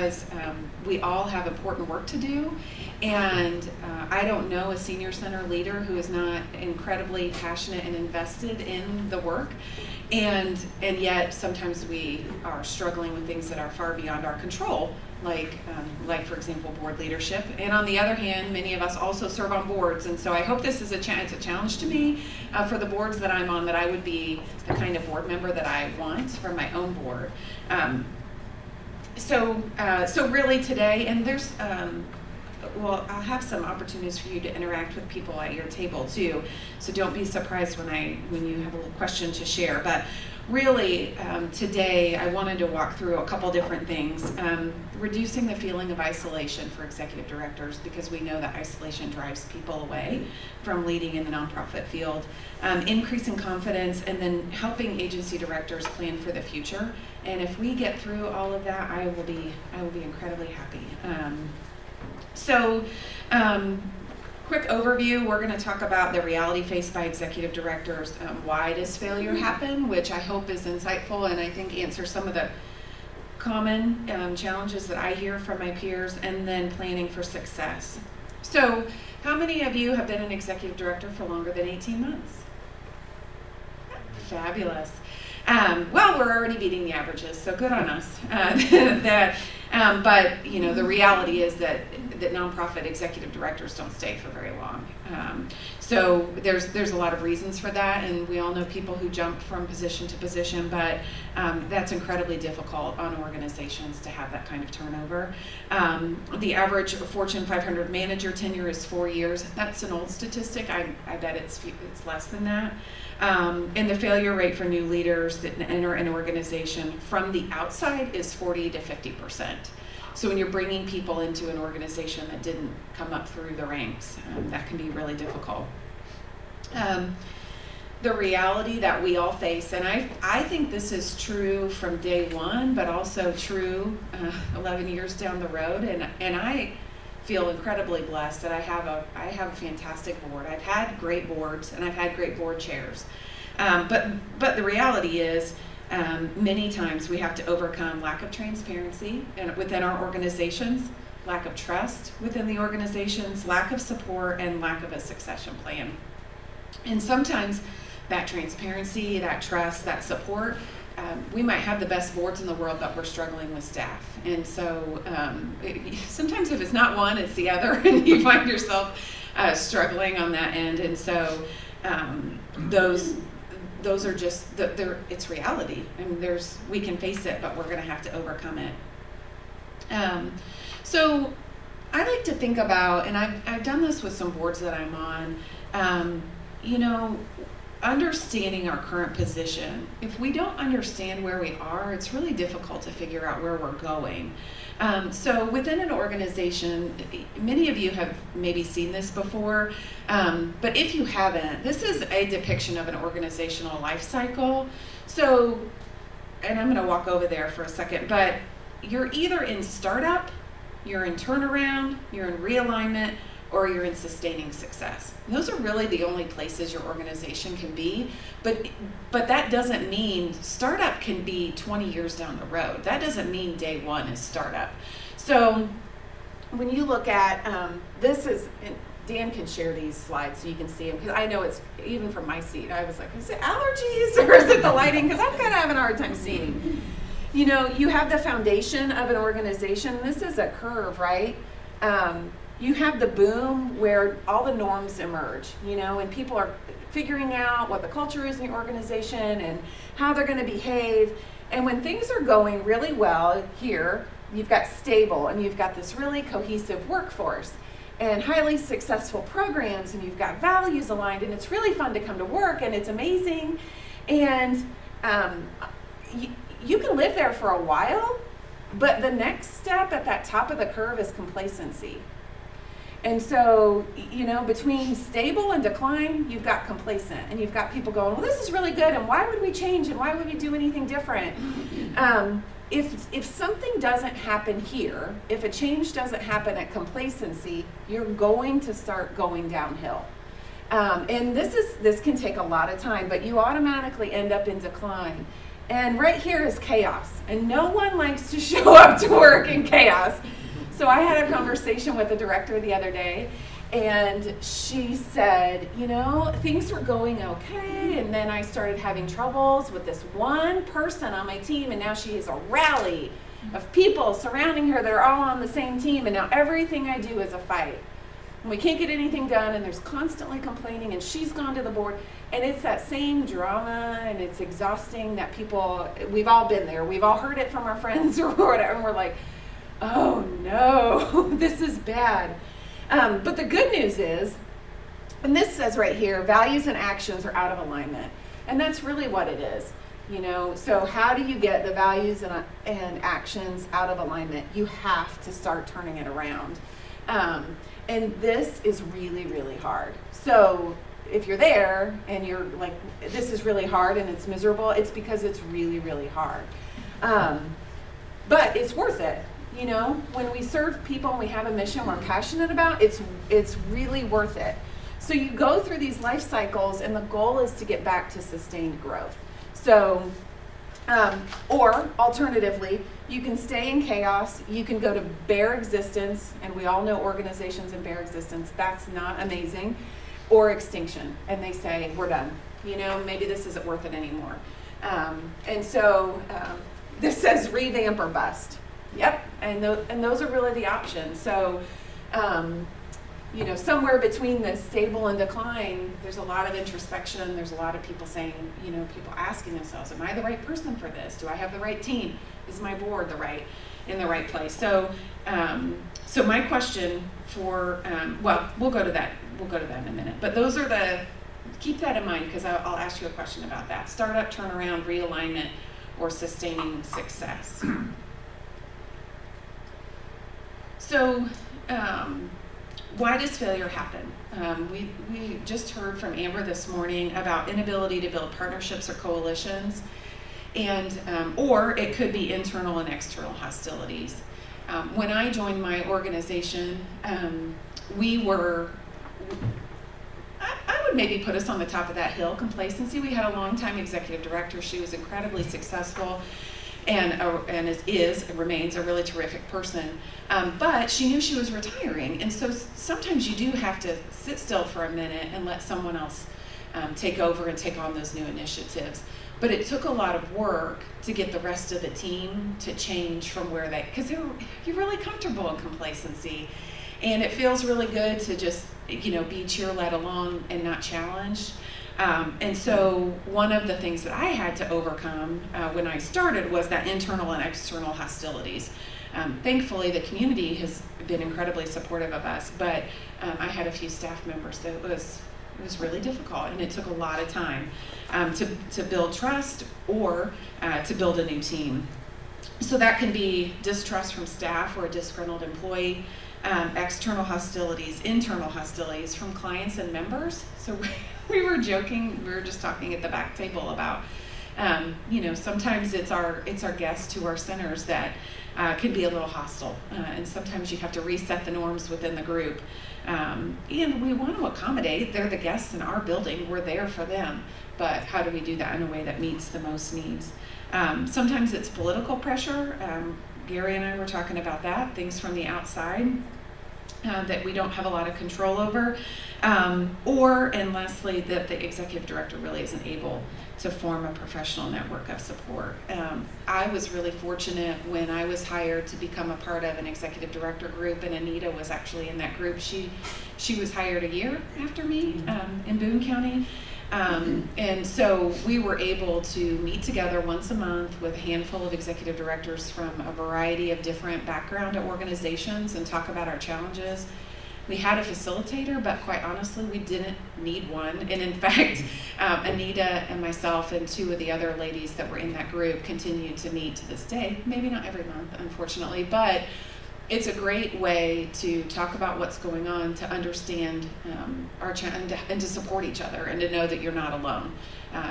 because we all have important work to do, and I don't know a senior center leader who is not incredibly passionate and invested in the work, and yet sometimes we are struggling with things that are far beyond our control, like for example, board leadership. And on the other hand, many of us also serve on boards, and so I hope this is it's a challenge to me for the boards that I'm on, that I would be the kind of board member that I want from my own board. So really today, and there's, well, I'll have some opportunities for you to interact with people at your table too. So don't be surprised when you have a little question to share. But really, today I wanted to walk through a couple different things. Reducing the feeling of isolation for executive directors, because we know that isolation drives people away from leading in the nonprofit field. Increasing confidence, and then helping agency directors plan for the future. And if we get through all of that, I will be incredibly happy. Quick overview, we're going to talk about the reality faced by executive directors. Why does failure happen, which I hope is insightful and I think answers some of the common challenges that I hear from my peers, and then planning for success. So how many of you have been an executive director for longer than 18 months? Fabulous. Well, we're already beating the averages, so good on us. But you know, the reality is that nonprofit executive directors don't stay for very long. So there's a lot of reasons for that, and we all know people who jump from position to position, but that's incredibly difficult on organizations to have that kind of turnover. The average Fortune 500 manager tenure is 4 years. That's an old statistic. I bet it's less than that. And the failure rate for new leaders that enter an organization from the outside is 40 to 50%. So when you're bringing people into an organization that didn't come up through the ranks, that can be really difficult. The reality that we all face, and I think this is true from day one, but also true 11 years down the road, and I feel incredibly blessed that I have a fantastic board. I've had great boards, and I've had great board chairs. But the reality is, many times we have to overcome lack of transparency within our organizations, lack of trust within the organizations, lack of support, and lack of a succession plan. And sometimes that transparency, that trust, that support, we might have the best boards in the world, but we're struggling with staff. And so sometimes if it's not one, it's the other, and you find yourself struggling on that end. And so those are just, it's reality. I mean, we can face it, but we're going to have to overcome it. So I like to think about, and I've done this with some boards that I'm on, you know, understanding our current position. If we don't understand where we are, it's really difficult to figure out where we're going. So within an organization, many of you have maybe seen this before, but if you haven't, this is a depiction of an organizational life cycle. So, and I'm going to walk over there for a second, but you're either in startup, you're in turnaround, you're in realignment, or you're in sustaining success. And those are really the only places your organization can be, but that doesn't mean startup can be 20 years down the road. That doesn't mean day one is startup. So when you look at, this is, and Dan can share these slides so you can see them, because I know it's, even from my seat, I was like, is it allergies or is it the lighting? Because I'm kind of having a hard time seeing. You know, you have the foundation of an organization. This is a curve, right? You have the boom where all the norms emerge, you know, and people are figuring out what the culture is in the organization and how they're going to behave. And when things are going really well here, you've got stable, and you've got this really cohesive workforce and highly successful programs, and you've got values aligned, and it's really fun to come to work, and it's amazing. And you can live there for a while, but the next step at that top of the curve is complacency. And so, you know, between stable and decline, you've got complacent, and you've got people going, well, this is really good, and why would we change, and why would we do anything different? If something doesn't happen here, if a change doesn't happen at complacency, you're going to start going downhill. And this can take a lot of time, but you automatically end up in decline. And right here is chaos. And no one likes to show up to work in chaos. So I had a conversation with the director the other day, and she said, you know, things were going okay, and then I started having troubles with this one person on my team, and now she has a rally of people surrounding her that are all on the same team, and now everything I do is a fight. And we can't get anything done, and there's constantly complaining, and she's gone to the board, and it's that same drama, and it's exhausting that people, we've all been there, we've all heard it from our friends or whatever, and we're like, oh no, this is bad. But the good news is, and this says right here, values and actions are out of alignment. And that's really what it is. You know, so how do you get the values and actions out of alignment? You have to start turning it around. And this is really, really hard. So if you're there and you're like, this is really hard and it's miserable, it's because it's really, really hard. But it's worth it. You know, when we serve people and we have a mission we're passionate about, it's really worth it. So you go through these life cycles, and the goal is to get back to sustained growth. So, or alternatively, you can stay in chaos. You can go to bare existence, and we all know organizations in bare existence. That's not amazing. Or extinction, and they say, we're done. You know, maybe this isn't worth it anymore. And so this says revamp or bust. Yep, and those are really the options. So, you know, somewhere between the stable and decline, there's a lot of introspection. There's a lot of people saying, you know, people asking themselves, am I the right person for this? Do I have the right team? Is my board in the right place? So, so my question for, well, we'll go to that in a minute. But those are keep that in mind, because I'll ask you a question about that. Startup, turnaround, realignment, or sustaining success. So, why does failure happen? We just heard from Amber this morning about inability to build partnerships or coalitions, and or it could be internal and external hostilities. When I joined my organization, we were, I would maybe put us on the top of that hill, complacency. We had a longtime executive director. She was incredibly successful, and remains a really terrific person. But she knew she was retiring, and so sometimes you do have to sit still for a minute and let someone else take over and take on those new initiatives. But it took a lot of work to get the rest of the team to change from where because you're really comfortable in complacency, and it feels really good to just, you know, be cheer-led along and not challenged. And so one of the things that I had to overcome when I started was that internal and external hostilities. Thankfully, the community has been incredibly supportive of us, but I had a few staff members that it was really difficult, and it took a lot of time to build trust or to build a new team. So that can be distrust from staff or a disgruntled employee, external hostilities, internal hostilities from clients and members. So we were joking, we were just talking at the back table about, you know, sometimes it's our guests who are centers that can be a little hostile, and sometimes you have to reset the norms within the group. And we want to accommodate, they're the guests in our building, we're there for them, but how do we do that in a way that meets the most needs? Sometimes it's political pressure. Gary and I were talking about that, things from the outside that we don't have a lot of control over, and lastly, that the executive director really isn't able to form a professional network of support. I was really fortunate when I was hired to become a part of an executive director group, and Anita was actually in that group. She was hired a year after me in Boone County. And so we were able to meet together once a month with a handful of executive directors from a variety of different background organizations and talk about our challenges. We had a facilitator, but quite honestly, we didn't need one. And in fact, Anita and myself and two of the other ladies that were in that group continue to meet to this day. Maybe not every month, unfortunately, but it's a great way to talk about what's going on, to understand our challenge, and to support each other, and to know that you're not alone.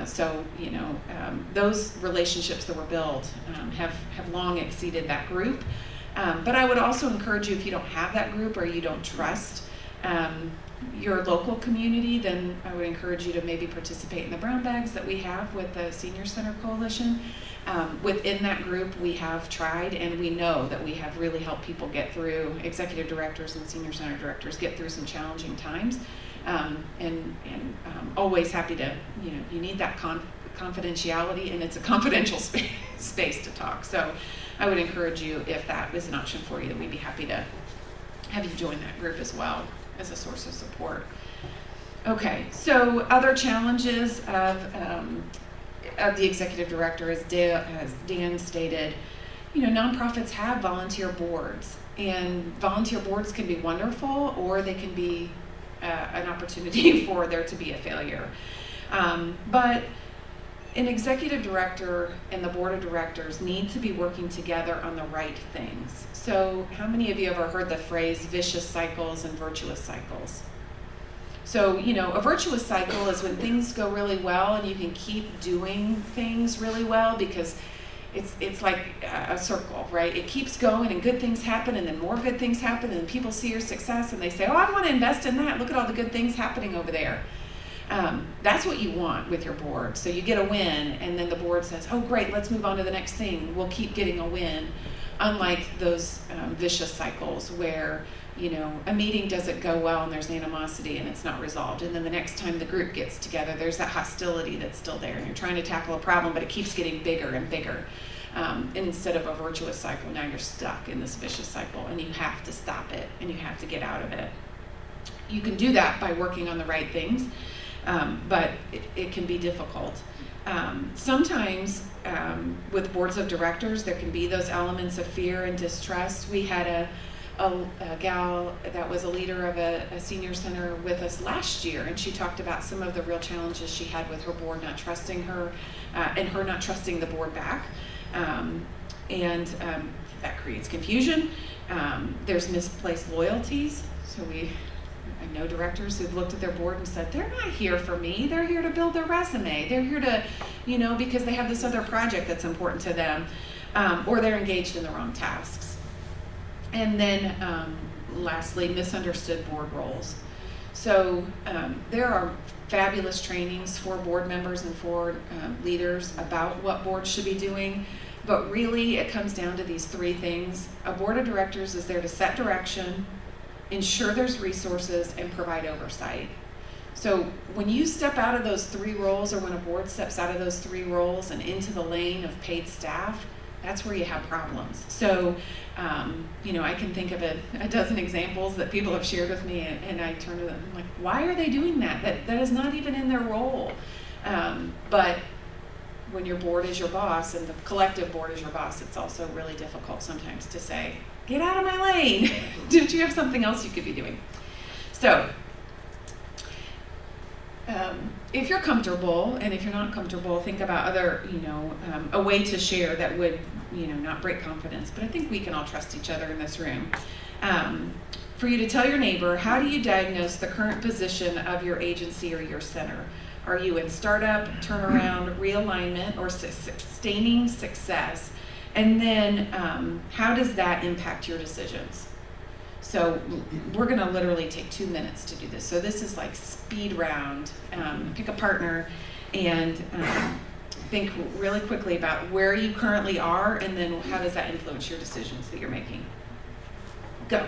So, you know, those relationships that were built have long exceeded that group. But I would also encourage you, if you don't have that group or you don't trust your local community, then I would encourage you to maybe participate in the brown bags that we have with the Senior Center Coalition. Within that group, we have tried, and we know that we have really helped people get through, executive directors and senior center directors get through some challenging times. And always happy to, you need that confidentiality, and it's a confidential space to talk. So I would encourage you, if that is an option for you, that we'd be happy to have you join that group as well as a source of support. Okay, so other challenges of the executive director, as Dan stated, nonprofits have volunteer boards, and volunteer boards can be wonderful, or they can be an opportunity for there to be a failure. But an executive director and the board of directors need to be working together on the right things. So how many of you ever heard the phrase vicious cycles and virtuous cycles? So, a virtuous cycle is when things go really well and you can keep doing things really well because it's like a circle, right? It keeps going and good things happen and then more good things happen and people see your success and they say, oh, I want to invest in that. Look at all the good things happening over there. That's what you want with your board. So you get a win and then the board says, oh, great, let's move on to the next thing. We'll keep getting a win. Unlike those vicious cycles where a meeting doesn't go well and there's animosity and it's not resolved. And then the next time the group gets together, there's that hostility that's still there. And you're trying to tackle a problem, but it keeps getting bigger and bigger. And instead of a virtuous cycle, now you're stuck in this vicious cycle and you have to stop it and you have to get out of it. You can do that by working on the right things, but it can be difficult. Sometimes with boards of directors, there can be those elements of fear and distrust. We had a gal that was a leader of a senior center with us last year, and she talked about some of the real challenges she had with her board not trusting her and her not trusting the board back. And that creates confusion. There's misplaced loyalties. So I know directors who've looked at their board and said, they're not here for me. They're here to build their resume. They're here to, because they have this other project that's important to them, or they're engaged in the wrong tasks. And then lastly, misunderstood board roles. So there are fabulous trainings for board members and for leaders about what boards should be doing, but really it comes down to these three things. A board of directors is there to set direction, ensure there's resources, and provide oversight. So when you step out of those three roles, or when a board steps out of those three roles and into the lane of paid staff, that's where you have problems. So, I can think of a dozen examples that people have shared with me, and I turn to them, I'm like, why are they doing that? That is not even in their role. But when your board is your boss and the collective board is your boss, it's also really difficult sometimes to say, get out of my lane. Don't you have something else you could be doing? So, if you're comfortable, and if you're not comfortable, think about other, a way to share that would, not break confidence. But I think we can all trust each other in this room. For you to tell your neighbor, how do you diagnose the current position of your agency or your center? Are you in startup, turnaround, realignment, or sustaining success? And then how does that impact your decisions? So we're going to literally take 2 minutes to do this. So this is like speed round. Pick a partner and think really quickly about where you currently are, and then how does that influence your decisions that you're making. Go.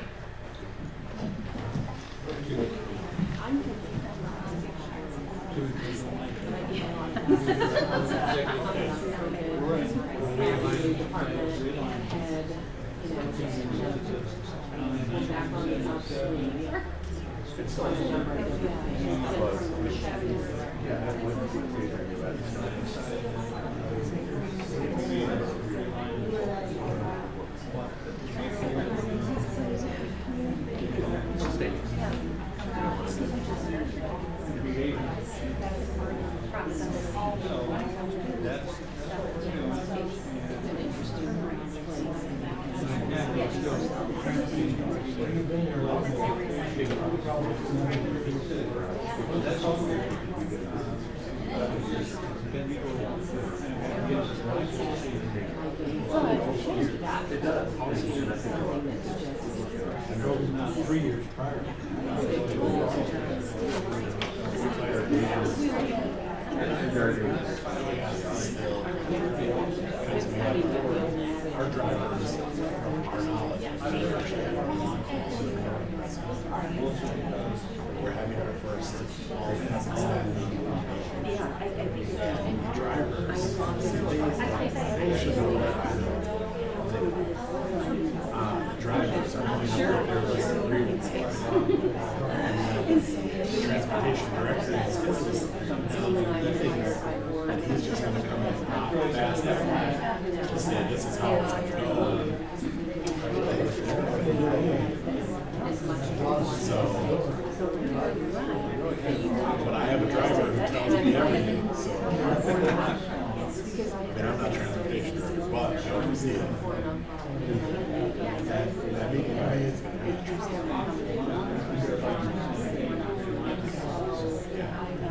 I drove 3 years prior. Our drivers, from our knowledge, we're actually having a long call. We're having our first drivers should know that drivers are coming up with their agreements. Transportation director is and he's just going to come in fast to say this is how it's going to go. So, but I have a driver who tells me everything. So, I mean, I'm not transportation director, but I don't see it. That meeting to me is going to be interesting.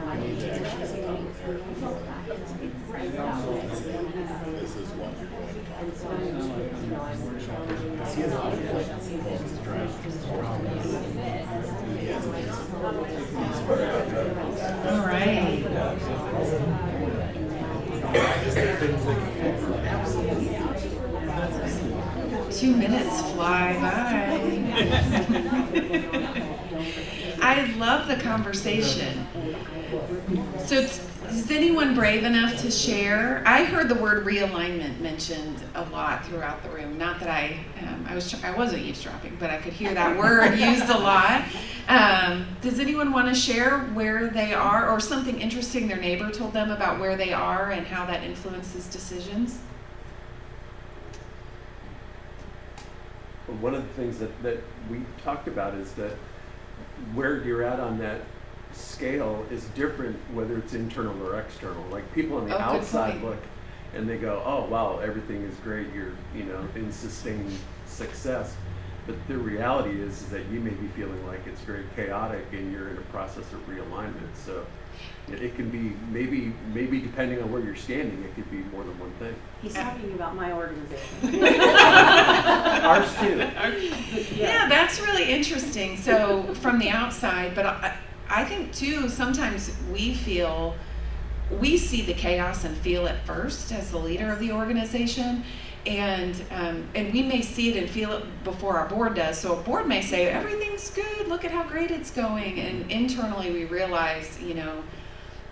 I need to actually sit down with her. This is what you're going to talk about. He has a lot of questions. He's driving. He has an answer. All right. Is there things that can absolutely 2 minutes fly by. I love the conversation. So is anyone brave enough to share? I heard the word realignment mentioned a lot throughout the room. Not that I wasn't eavesdropping, but I could hear that word used a lot. Does anyone want to share where they are or something interesting their neighbor told them about where they are and how that influences decisions? One of the things that we talked about is that where you're at on that scale is different whether it's internal or external. Like people on the outside look and they go, oh wow, everything is great, you're in sustained success. But the reality is that you may be feeling like it's very chaotic and you're in a process of realignment. So it can be maybe depending on where you're standing, it could be more than one thing. He's talking about my organization. Ours too. Yeah, that's really interesting. So from the outside, but I think too, sometimes we see the chaos and feel it first as the leader of the organization. And we may see it and feel it before our board does. So a board may say, everything's good, look at how great it's going. And internally we realize,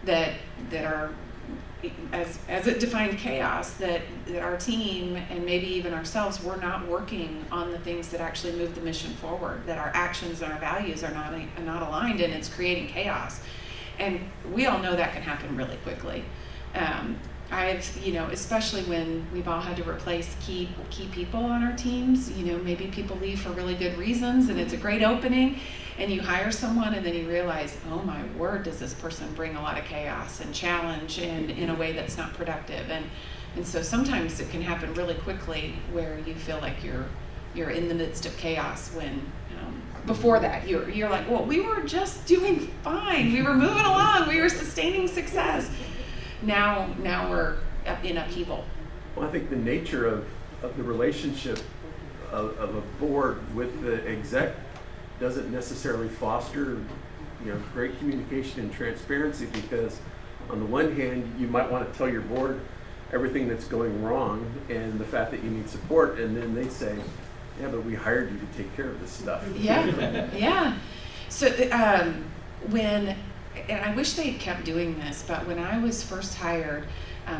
that our, as it defined chaos, that our team and maybe even ourselves, we're not working on the things that actually move the mission forward, that our actions and our values are not aligned, and it's creating chaos. And we all know that can happen really quickly. Especially when we've all had to replace key people on our teams, maybe people leave for really good reasons and it's a great opening and you hire someone and then you realize, oh my word, does this person bring a lot of chaos and challenge and in a way that's not productive. And so sometimes it can happen really quickly where you feel like you're in the midst of chaos when before that you're like, well, we were just doing fine. We were moving along. We were sustaining success. Now we're in upheaval. Well, I think the nature of the relationship of a board with the exec doesn't necessarily foster, great communication and transparency, because on the one hand, you might want to tell your board everything that's going wrong and the fact that you need support, and then they say, yeah, but we hired you to take care of this stuff. Yeah. So and I wish they had kept doing this, but when I was first hired,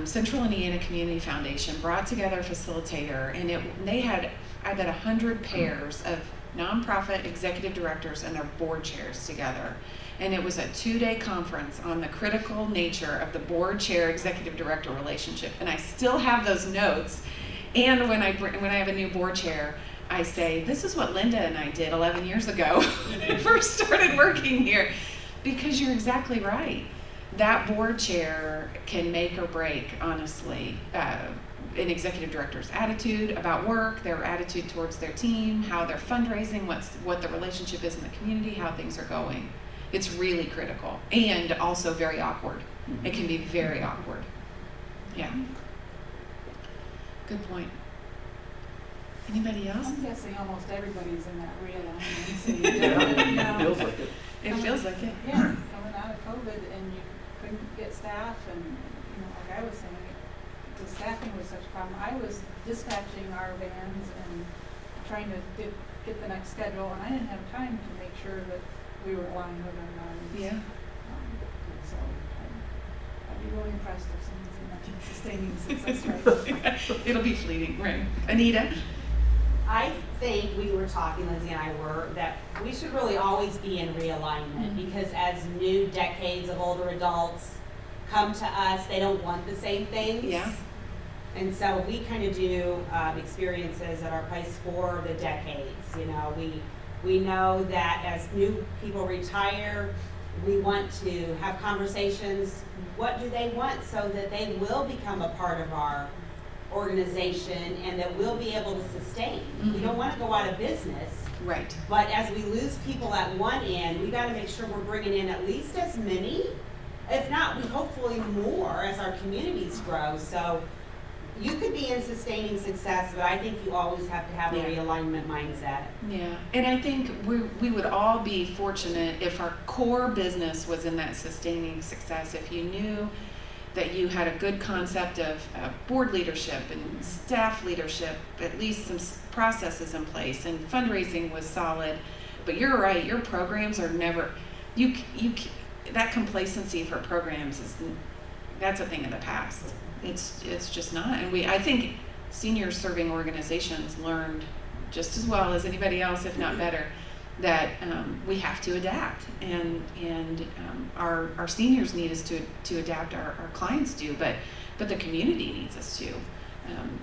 Central Indiana Community Foundation brought together a facilitator, and they had, I bet, 100 pairs of nonprofit executive directors and their board chairs together. And it was a 2-day conference on the critical nature of the board chair executive director relationship. And I still have those notes. And when I have a new board chair, I say, this is what Linda and I did 11 years ago when I first started working here. Because you're exactly right. That board chair can make or break, honestly, an executive director's attitude about work, their attitude towards their team, how they're fundraising, what the relationship is in the community, how things are going. It's really critical and also very awkward. It can be very awkward. Yeah. Good point. Anybody else? I'm guessing almost everybody's in that realignment. So Yeah, it feels like it. It feels like it. Yeah, coming out of COVID and you couldn't get staff and, like I was saying, the staffing was such a problem. I was dispatching our vans and trying to get the next schedule, and I didn't have time to make sure that we were aligned with our values. Yeah. So I'd be really impressed if someone's in that sustaining success rate. It'll be fleeting, right? Anita? I think we were talking, Lindsay and I were, that we should really always be in realignment because as new decades of older adults come to us, they don't want the same things. Yeah. And so we kind of do experiences at our place for the decades. We know that as new people retire, we want to have conversations. What do they want so that they will become a part of our organization and that we'll be able to sustain. We don't want to go out of business. Right. But as we lose people at one end, we got to make sure we're bringing in at least as many, if not, we hopefully more as our communities grow. So you could be in sustaining success, but I think you always have to have a realignment mindset. Yeah, and I think we would all be fortunate if our core business was in that sustaining success, if you knew that you had a good concept of board leadership and staff leadership, at least some processes in place, and fundraising was solid. But you're right, your programs are never, that complacency for programs that's a thing of the past. It's just not. And I think senior serving organizations learned just as well as anybody else, if not better, that we have to adapt, and our seniors need us to adapt. Our clients do, but the community needs us to.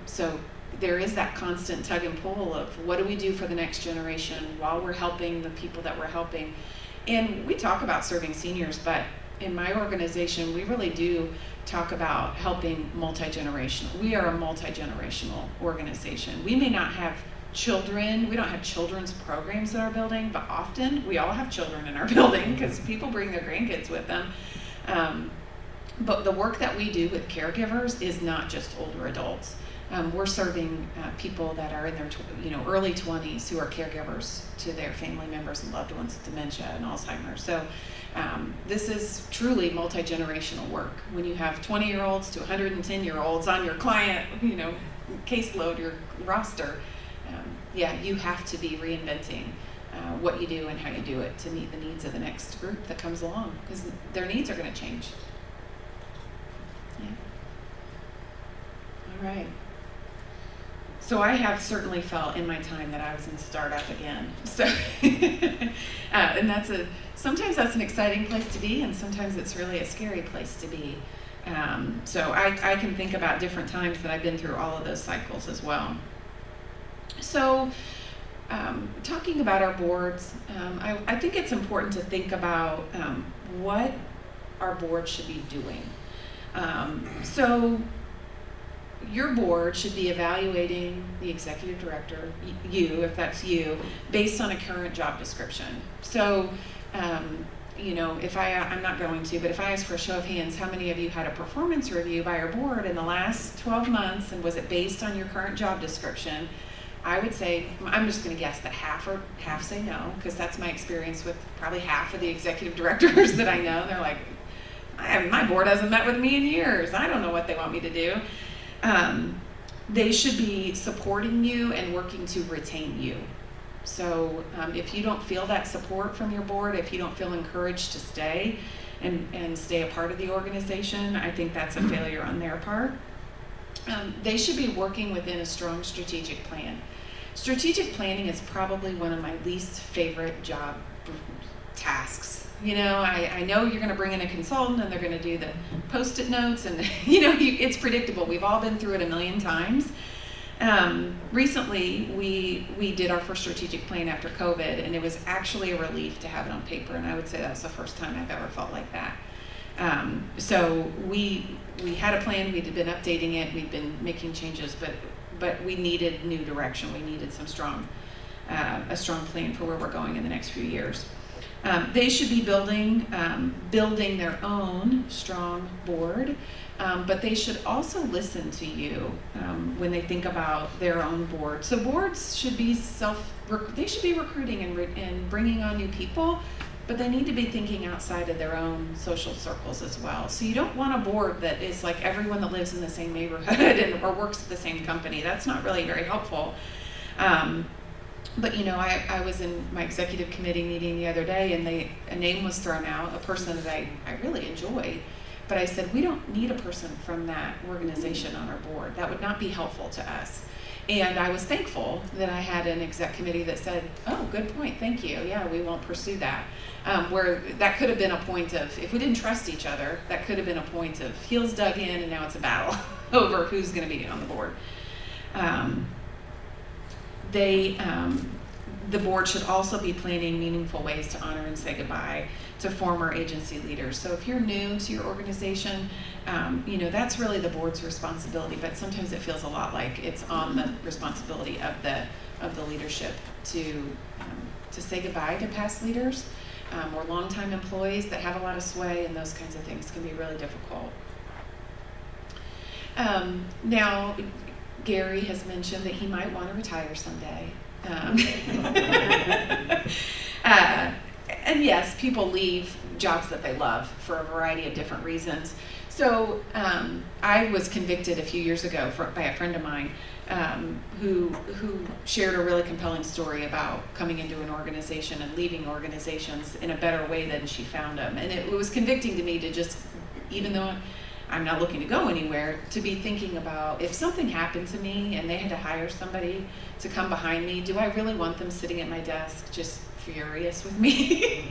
So there is that constant tug and pull of what do we do for the next generation while we're helping the people that we're helping. And we talk about serving seniors, but in my organization, we really do talk about helping multi-generational. We are a multi-generational organization. We may not have children, we don't have children's programs in our building, but often we all have children in our building because people bring their grandkids with them. But the work that we do with caregivers is not just older adults. We're serving people that are in their early 20s who are caregivers to their family members and loved ones with dementia and Alzheimer's. So this is truly multi-generational work. When you have 20-year-olds to 110-year-olds on your client, caseload, your roster, you have to be reinventing what you do and how you do it to meet the needs of the next group that comes along, because their needs are going to change. Yeah. All right. So I have certainly felt in my time that I was in startup again. So, and sometimes that's an exciting place to be, and sometimes it's really a scary place to be. So I can think about different times that I've been through all of those cycles as well. So, talking about our boards, I think it's important to think about what our board should be doing. So, your board should be evaluating the executive director, you, if that's you, based on a current job description. So, if I'm not going to, but if I ask for a show of hands, how many of you had a performance review by your board in the last 12 months, and was it based on your current job description? I would say, I'm just going to guess that half say no, because that's my experience with probably half of the executive directors that I know. They're like, my board hasn't met with me in years. I don't know what they want me to do. They should be supporting you and working to retain you. So if you don't feel that support from your board, if you don't feel encouraged to stay and stay a part of the organization, I think that's a failure on their part. They should be working within a strong strategic plan. Strategic planning is probably one of my least favorite job tasks. I know you're going to bring in a consultant and they're going to do the Post-it notes, and it's predictable. We've all been through it a million times. Recently, we did our first strategic plan after COVID, and it was actually a relief to have it on paper, and I would say that was the first time I've ever felt like that. So we had a plan, we'd been updating it, we'd been making changes, but we needed new direction. We needed a strong plan for where we're going in the next few years. They should be building their own strong board, but they should also listen to you when they think about their own board. So boards should be they should be recruiting and bringing on new people, but they need to be thinking outside of their own social circles as well. So you don't want a board that is like everyone that lives in the same neighborhood or works at the same company. That's not really very helpful. But I was in my executive committee meeting the other day, and a name was thrown out, a person that I really enjoyed. But I said, we don't need a person from that organization on our board. That would not be helpful to us. And I was thankful that I had an exec committee that said, oh, good point, thank you. Yeah, we won't pursue that. Where that could have been a point of, if we didn't trust each other, that could have been a point of heels dug in, and now it's a battle over who's going to be on the board. The board should also be planning meaningful ways to honor and say goodbye to former agency leaders. So if you're new to your organization, that's really the board's responsibility, but sometimes it feels a lot like it's on the responsibility of the leadership to say goodbye to past leaders or longtime employees that have a lot of sway, and those kinds of things can be really difficult. Now, Gary has mentioned that he might want to retire someday. And yes, people leave jobs that they love for a variety of different reasons. So I was convicted a few years ago by a friend of mine who shared a really compelling story about coming into an organization and leaving organizations in a better way than she found them. And it was convicting to me to just, even though I'm not looking to go anywhere, to be thinking about if something happened to me and they had to hire somebody to come behind me, do I really want them sitting at my desk just furious with me?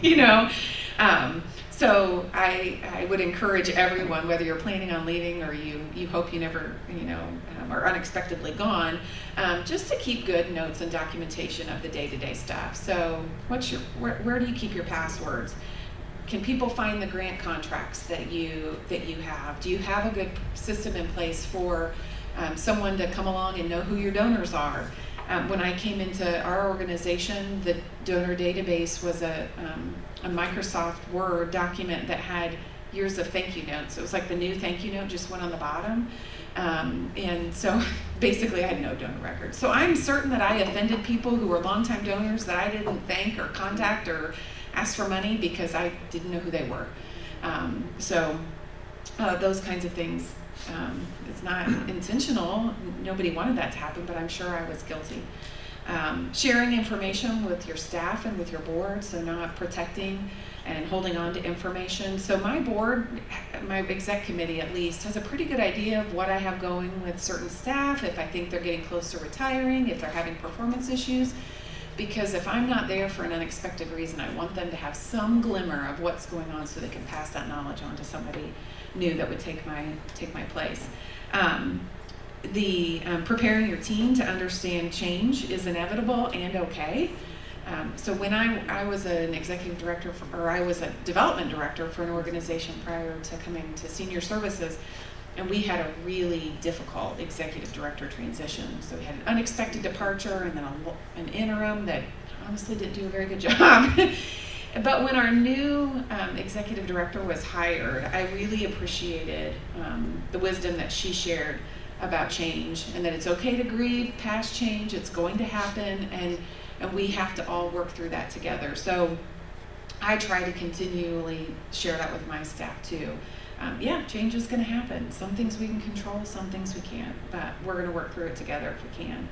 So I would encourage everyone, whether you're planning on leaving or you hope you never, are unexpectedly gone, just to keep good notes and documentation of the day-to-day stuff. So where do you keep your passwords? Can people find the grant contracts that you have? Do you have a good system in place for someone to come along and know who your donors are? When I came into our organization, the donor database was a Microsoft Word document that had years of thank you notes. It was like the new thank you note just went on the bottom. And so basically I had no donor records. So I'm certain that I offended people who were longtime donors that I didn't thank or contact or ask for money because I didn't know who they were. Those kinds of things, it's not intentional. Nobody wanted that to happen, but I'm sure I was guilty. Sharing information with your staff and with your board, so not protecting and holding on to information. So my board, my exec committee at least, has a pretty good idea of what I have going with certain staff, if I think they're getting close to retiring, if they're having performance issues. Because if I'm not there for an unexpected reason, I want them to have some glimmer of what's going on so they can pass that knowledge on to somebody new that would take my place. Preparing your team to understand change is inevitable and okay. So when I was an executive director I was a development director for an organization prior to coming to senior services, and we had a really difficult executive director transition. So we had an unexpected departure and then an interim that honestly didn't do a very good job. But when our new executive director was hired, I really appreciated the wisdom that she shared about change, and that it's okay to grieve past change, it's going to happen, and we have to all work through that together. So I try to continually share that with my staff too. Change is going to happen. Some things we can control, some things we can't, but we're going to work through it together if we can.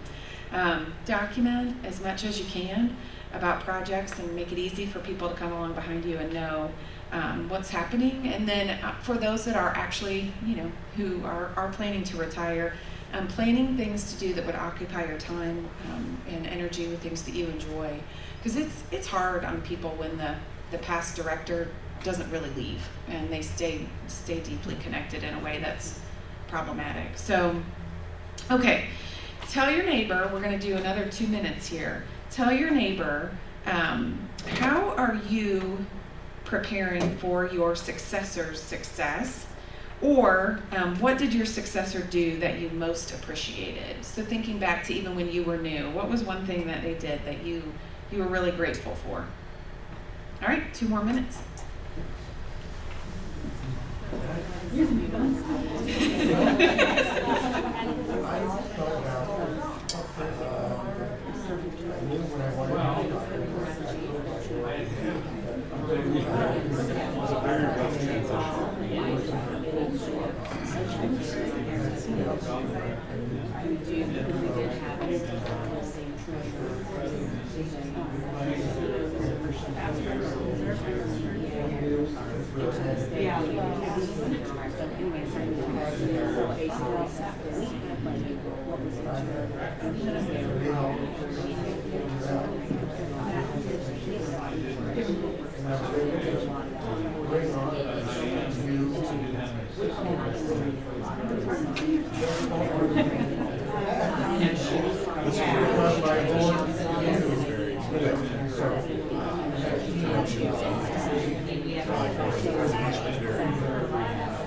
Document as much as you can about projects and make it easy for people to come along behind you and know what's happening. And then for those that are actually, who are planning to retire, planning things to do that would occupy your time and energy with things that you enjoy. Because it's hard on people when the past director doesn't really leave and they stay deeply connected in a way that's problematic. So, okay, tell your neighbor, we're going to do another 2 minutes here. Tell your neighbor, how are you preparing for your successor's success? Or what did your successor do that you most appreciated? So thinking back to even when you were new, what was one thing that they did that you were really grateful for? All right, 2 more minutes. It was a very rough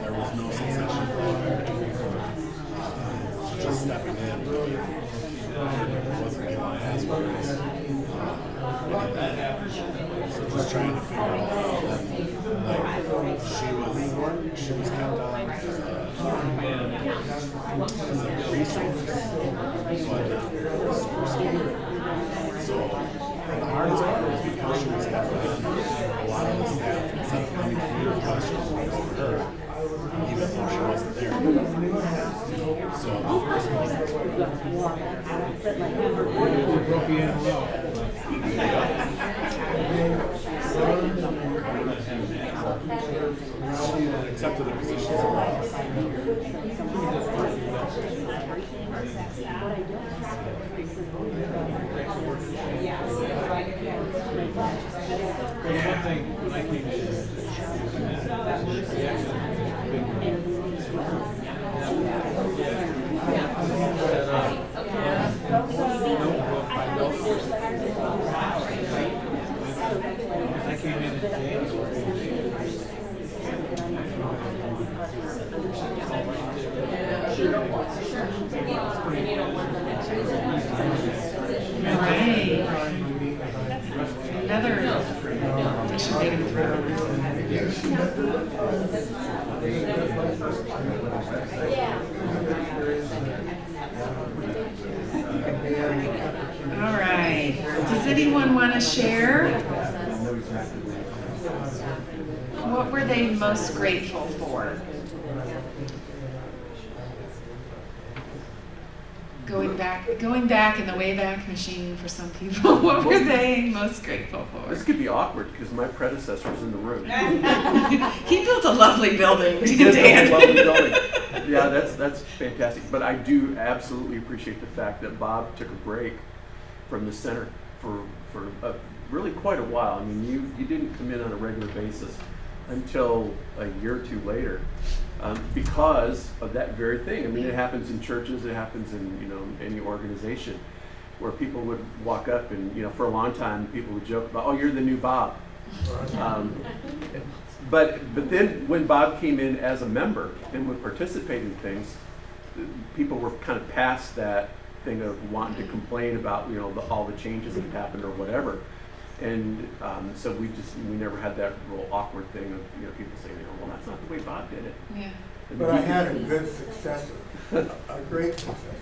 There was no succession plan. Just stepping in. Wasn't given aspirations. So just trying to figure it all out. Like, she was kept on as a resource. So the hardest part was because she was kept on. A lot of the staff, instead of coming to me with questions, went over her, even though she wasn't there. So the first she had accepted a position somewhere else. One thing when I came in, I came in January. All right. Another addiction dating All right. Does anyone want to share? What were they most grateful for? Going back in the Wayback Machine for some people. What were they most grateful for? This could be awkward because my predecessor was in the room. He built a lovely building. He did Dan. build a lovely building. Yeah, that's fantastic. But I do absolutely appreciate the fact that Bob took a break from the center for really quite a while. I mean, you didn't come in on a regular basis until a year or two later, because of that very thing. I mean, it happens in churches, it happens in any organization, where people would walk up and for a long time people would joke about, oh, you're the new Bob. But then when Bob came in as a member and would participate in things, people were kind of past that thing of wanting to complain about all the changes that happened or whatever. And so we never had that real awkward thing of people saying, well, that's not the way Bob did it. Yeah. But I had a good successor, a great successor.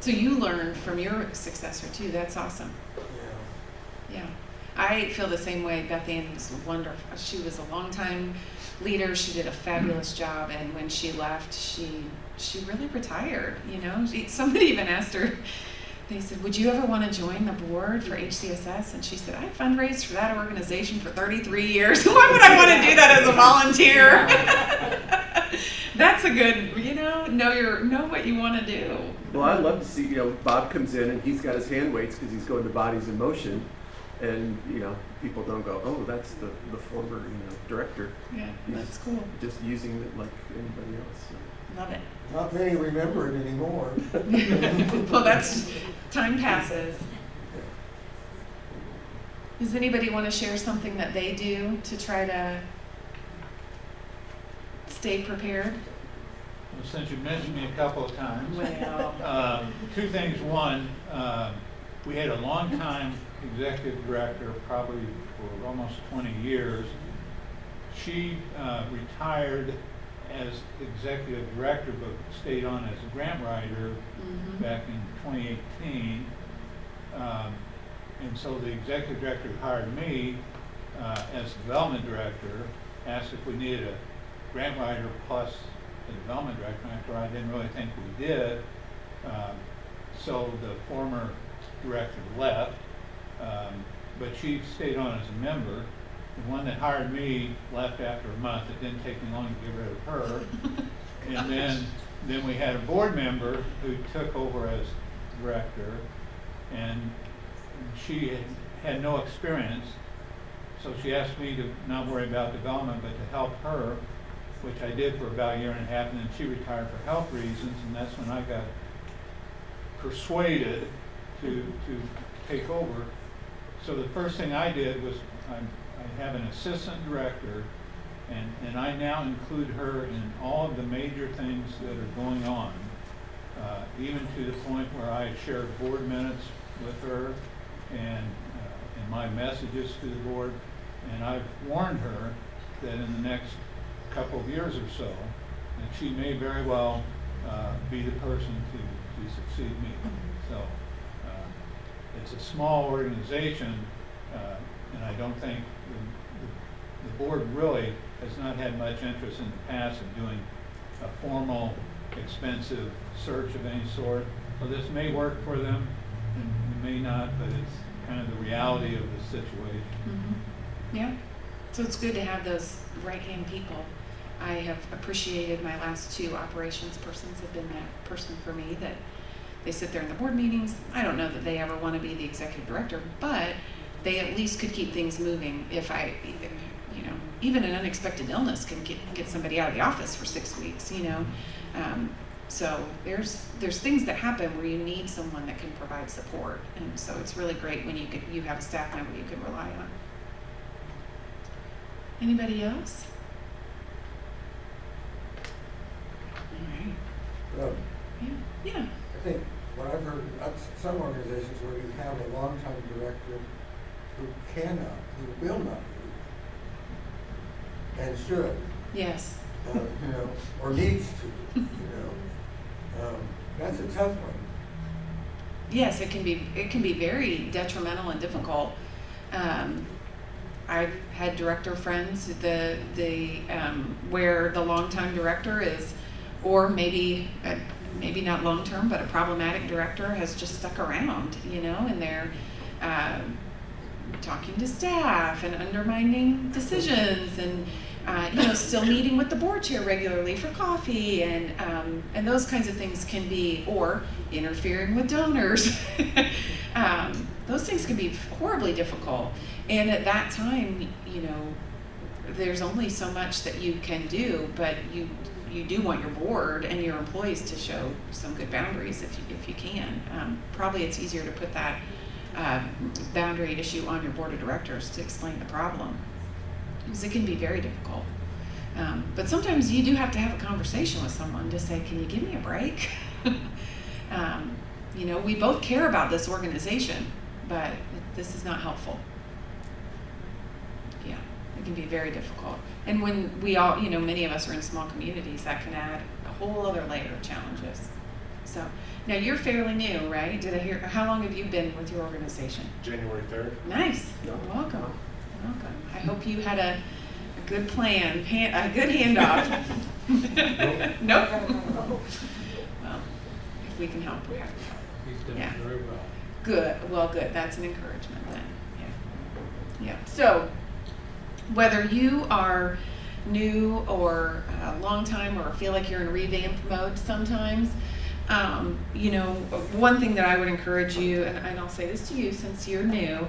So you learned from your successor too. That's awesome. Yeah. I feel the same way. Beth Ann was wonderful. She was a longtime leader. She did a fabulous job. And when she left, she really retired. Somebody even asked her, they said, would you ever want to join the board for HCSS? And she said, I fundraised for that organization for 33 years. Why would I want to do that as a volunteer? That's a good, know what you want to do. Well, I'd love to see, Bob comes in and he's got his hand weights because he's going to Bodies in Motion. And, people don't go, oh, that's the former, director. Yeah, He's that's cool. just using it like anybody else. So. Love it. Not many remember it anymore. Well, time passes. Does anybody want to share something that they do to try to stay prepared? Well, since you mentioned me a couple of times, Well, two things. One, we had a long time executive director probably for almost 20 years. She retired as executive director, but stayed on as a grant writer back in 2018. And so the executive director who hired me as development director asked if we needed a grant writer plus a development director. After I didn't really think we did. So the former director left, but she stayed on as a member. The one that hired me left after a month. It didn't take me long to get rid of her. And then we had a board member who took over as director, and she had no experience. So she asked me to not worry about development, but to help her, which I did for about a year and a half, and then she retired for health reasons, and that's when I got persuaded to take over. So the first thing I did was I have an assistant director, and I now include her in all of the major things that are going on, even to the point where I share board minutes with her and my messages to the board. And I've warned her that in the next couple of years or so, that she may very well be the person to succeed me. So it's a small organization, and I don't think the board really has not had much interest in the past in doing a formal, expensive search of any sort. So this may work for them, and it may not, but it's kind of the reality of the situation. Yeah, so it's good to have those right-hand people. I have appreciated my last two operations persons have been that person for me, that they sit there in the board meetings. I don't know that they ever want to be the executive director, but they at least could keep things moving. If I, even an unexpected illness can get somebody out of the office for 6 weeks, So there's things that happen where you need someone that can provide support, and so it's really great when you have a staff member you can rely on. Anybody else? All right. Well, Yeah. I think what I've heard of some organizations where you have a longtime director who will not leave, and should, Yes. or needs to, That's a tough one. Yes, it can be very detrimental and difficult. I've had director friends where the longtime director is, or maybe not long term, but a problematic director has just stuck around, and they're talking to staff and undermining decisions, and still meeting with the board chair regularly for coffee, and those kinds of things can be, or interfering with donors. Those things can be horribly difficult. And at that time, there's only so much that you can do, but you do want your board and your employees to show some good boundaries if you can. Probably it's easier to put that boundary issue on your board of directors to explain the problem, because it can be very difficult. But sometimes you do have to have a conversation with someone to say, can you give me a break? We both care about this organization, but this is not helpful. Yeah, it can be very difficult. And when we all, many of us are in small communities, that can add a whole other layer of challenges. So now you're fairly new, right? Did I hear? How long have you been with your organization? January 3rd. Nice. Welcome. I hope you had a good plan, a good handoff. Nope. Well, if we can help, we're happy to help. He's done Yeah. very well. Good. Well, good. That's an encouragement then. Yeah. So, whether you are new or a long time, or feel like you're in revamp mode sometimes, one thing that I would encourage you, and I'll say this to you since you're new,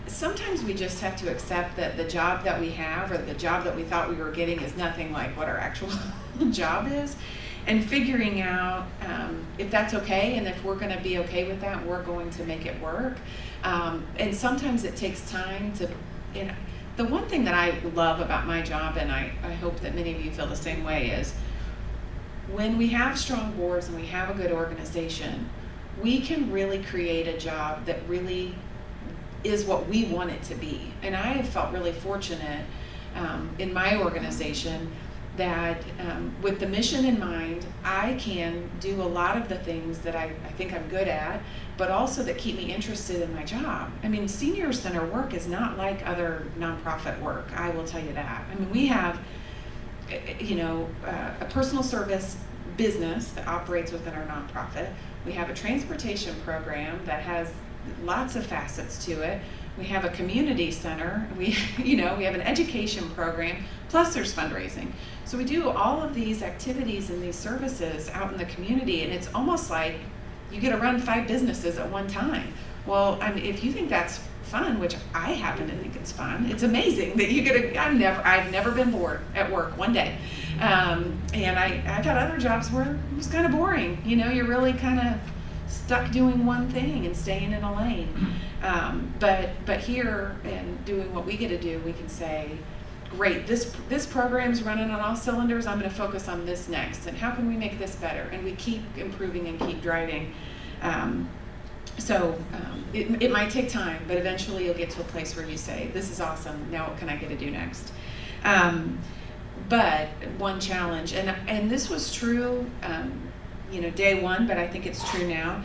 sometimes we just have to accept that the job that we have, or the job that we thought we were getting, is nothing like what our actual job is. And figuring out if that's okay, and if we're going to be okay with that, we're going to make it work. And sometimes it takes time to, the one thing that I love about my job, and I hope that many of you feel the same way, is when we have strong boards and we have a good organization, we can really create a job that really is what we want it to be. And I have felt really fortunate in my organization that with the mission in mind, I can do a lot of the things that I think I'm good at, but also that keep me interested in my job. I mean, senior center work is not like other nonprofit work, I will tell you that. I mean, we have, a personal service business that operates within our nonprofit. We have a transportation program that has lots of facets to it. We have a community center. We have an education program, plus there's fundraising. So we do all of these activities and these services out in the community, and it's almost like you get to run 5 businesses at one time. Well, I mean, if you think that's fun, which I happen to think it's fun, it's amazing that you get to, I've never been bored at work one day. And I've had other jobs where it was kind of boring. You're really kind of stuck doing one thing and staying in a lane. But here, and doing what we get to do, we can say, great, this program's running on all cylinders, I'm going to focus on this next, and how can we make this better? And we keep improving and keep driving. It might take time, but eventually you'll get to a place where you say, this is awesome, now what can I get to do next? But one challenge, and this was true day one, but I think it's true now,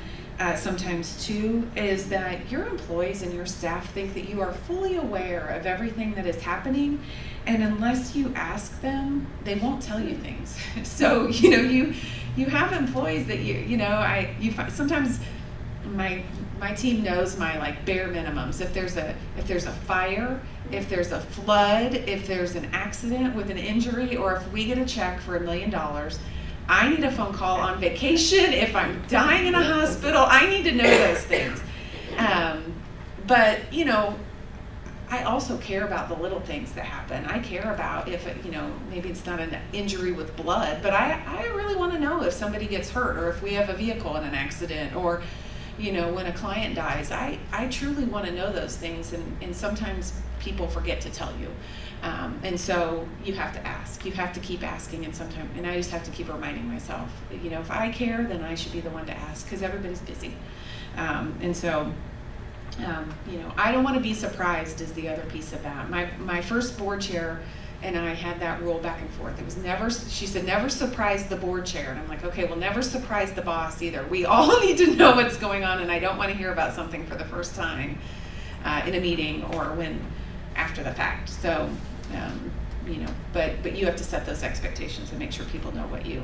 sometimes too, is that your employees and your staff think that you are fully aware of everything that is happening, and unless you ask them, they won't tell you things. So you have employees that you find, sometimes my team knows my like bare minimums. If there's a fire, if there's a flood, if there's an accident with an injury, or if we get a check for $1 million, I need a phone call on vacation. If I'm dying in a hospital, I need to know those things. But I also care about the little things that happen. I care about if maybe it's not an injury with blood, but I really want to know if somebody gets hurt, or if we have a vehicle in an accident, or when a client dies. I truly want to know those things, and sometimes people forget to tell you. And so you have to ask. You have to keep asking, and I just have to keep reminding myself that, if I care, then I should be the one to ask, because everybody's busy. I don't want to be surprised is the other piece of that. My first board chair and I had that rule back and forth. It was never, she said, never surprise the board chair. And I'm like, okay, well, never surprise the boss either. We all need to know what's going on, and I don't want to hear about something for the first time in a meeting or after the fact. So, but you have to set those expectations and make sure people know what you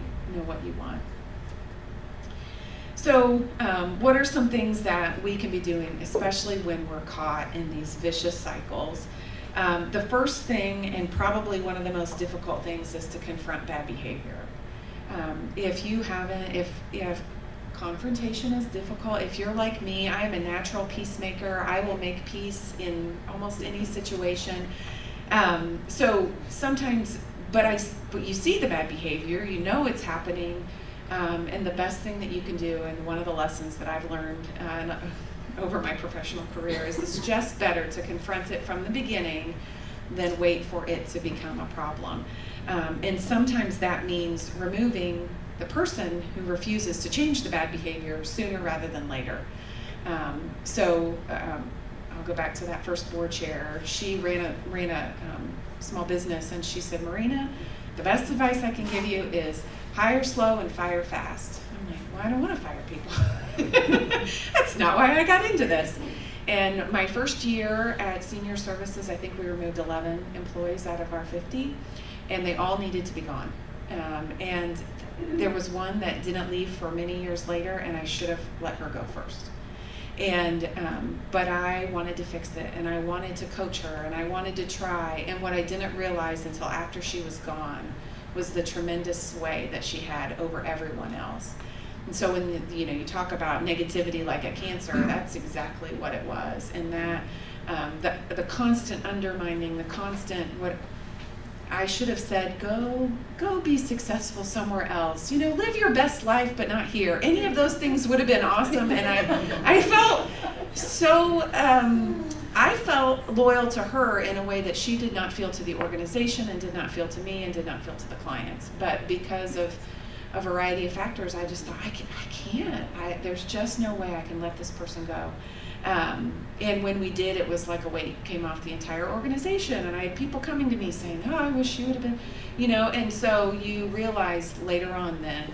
want. So, what are some things that we can be doing, especially when we're caught in these vicious cycles? The first thing, and probably one of the most difficult things, is to confront bad behavior. If confrontation is difficult, if you're like me, I am a natural peacemaker. I will make peace in almost any situation. So sometimes, but you see the bad behavior, it's happening, and the best thing that you can do, and one of the lessons that I've learned over my professional career, is it's just better to confront it from the beginning than wait for it to become a problem. And sometimes that means removing the person who refuses to change the bad behavior sooner rather than later. I'll go back to that first board chair. She ran a small business, and she said, Marina, the best advice I can give you is hire slow and fire fast. I'm like, well, I don't want to fire people. That's not why I got into this. And my first year at Senior Services, I think we removed 11 employees out of our 50, and they all needed to be gone. And there was one that didn't leave for many years later, and I should have let her go first. And but I wanted to fix it, and I wanted to coach her, and I wanted to try. And what I didn't realize until after she was gone was the tremendous sway that she had over everyone else. And so when you talk about negativity like a cancer, that's exactly what it was. And that the constant undermining, the constant what I should have said, go be successful somewhere else. Live your best life, but not here. Any of those things would have been awesome. And I felt so, I felt loyal to her in a way that she did not feel to the organization, and did not feel to me, and did not feel to the clients. But because of a variety of factors, I just thought, I can't. There's just no way I can let this person go. And when we did, it was like a weight came off the entire organization, and I had people coming to me saying, oh, I wish you would have been, and so you realize later on then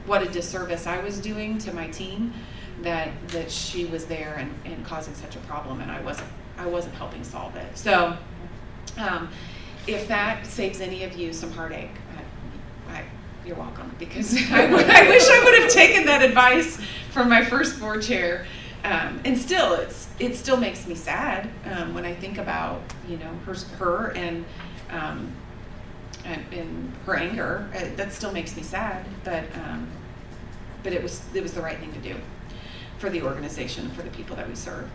what a disservice I was doing to my team, that she was there and causing such a problem, and I wasn't helping solve it. So if that saves any of you some heartache, you're welcome, because I wish I would have taken that advice from my first board chair. And still, it still makes me sad when I think about her and her anger. That still makes me sad, but it was the right thing to do for the organization, for the people that we serve.